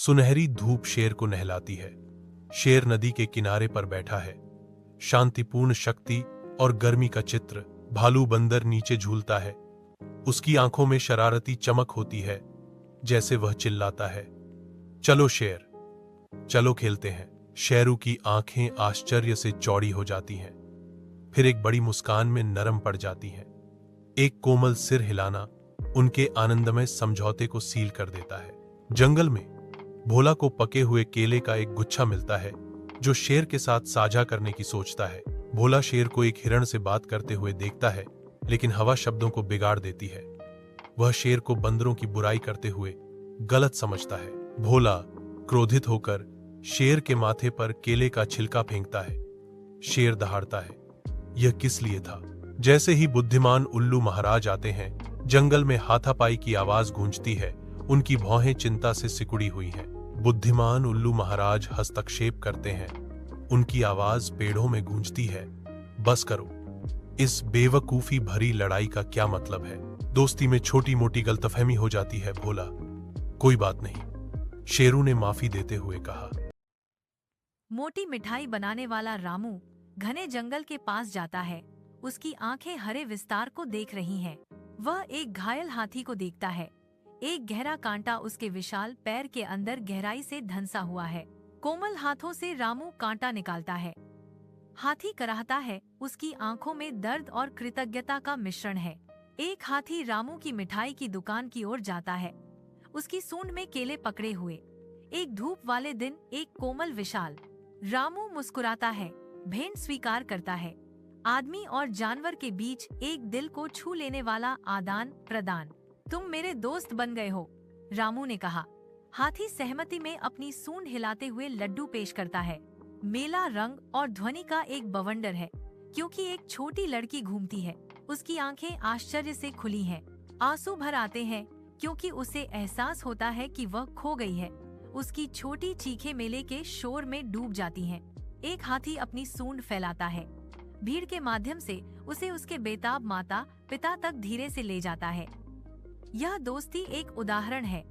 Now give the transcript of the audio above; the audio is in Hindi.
सुनहरी धूप शेर को नहलाती है। शेर नदी के किनारे पर बैठा है। शांतिपूर्ण शक्ति और गर्मी का चित्र। भालू बंदर नीचे झूलता है। उसकी आंखों में शरारती चमक होती है, जैसे वह चिल्लाता है, चलो शेर, चलो खेलते हैं। शेरू की आंखें आश्चर्य से चौड़ी हो जाती हैं, फिर एक बड़ी मुस्कान में नरम पड़ जाती हैं। एक कोमल सिर हिलाना उनके आनंदमय समझौते को सील कर देता है। जंगल में भोला को पके हुए केले का एक गुच्छा मिलता है, जो शेर के साथ साझा करने की सोचता है। भोला शेर को एक हिरण से बात करते हुए देखता है, लेकिन हवा शब्दों को बिगाड़ देती है। वह शेर को बंदरों की बुराई करते हुए गलत समझता है। भोला क्रोधित होकर शेर के माथे पर केले का छिलका फेंकता है। शेर दहाड़ता है, यह किस लिए था? जैसे ही बुद्धिमान उल्लू महाराज आते हैं, जंगल में हाथापाई की आवाज गूंजती है। उनकी भौहें चिंता से सिकुड़ी हुई हैं। बुद्धिमान उल्लू महाराज हस्तक्षेप करते हैं। उनकी आवाज पेड़ों में गूंजती है, बस करो, इस बेवकूफी भरी लड़ाई का क्या मतलब है? दोस्ती में छोटी मोटी गलतफहमी हो जाती है भोला, कोई बात नहीं, शेरू ने माफी देते हुए कहा। मोटी मिठाई बनाने वाला रामू घने जंगल के पास जाता है। उसकी आंखें हरे विस्तार को देख रही हैं। वह एक घायल हाथी को देखता है। एक गहरा कांटा उसके विशाल पैर के अंदर गहराई से धंसा हुआ है। कोमल हाथों से रामू कांटा निकालता है। हाथी कराहता है। उसकी आंखों में दर्द और कृतज्ञता का मिश्रण है। एक हाथी रामू की मिठाई की दुकान की ओर जाता है, उसकी सूंड में केले पकड़े हुए। एक धूप वाले दिन एक कोमल विशाल। रामू मुस्कुराता है, भेंट स्वीकार करता है। आदमी और जानवर के बीच एक दिल को छू लेने वाला आदान प्रदान। तुम मेरे दोस्त बन गए हो, रामू ने कहा। हाथी सहमति में अपनी सूंड हिलाते हुए लड्डू पेश करता है। मेला रंग और ध्वनि का एक बवंडर है, क्योंकि एक छोटी लड़की घूमती है। उसकी आंखें आश्चर्य से खुली हैं। आंसू भर आते हैं, क्योंकि उसे एहसास होता है कि वह खो गई है। उसकी छोटी चीखें मेले के शोर में डूब जाती हैं। एक हाथी अपनी सूंड फैलाता है। भीड़ के माध्यम से उसे उसके बेताब माता पिता तक धीरे से ले जाता है। यह दोस्ती एक उदाहरण है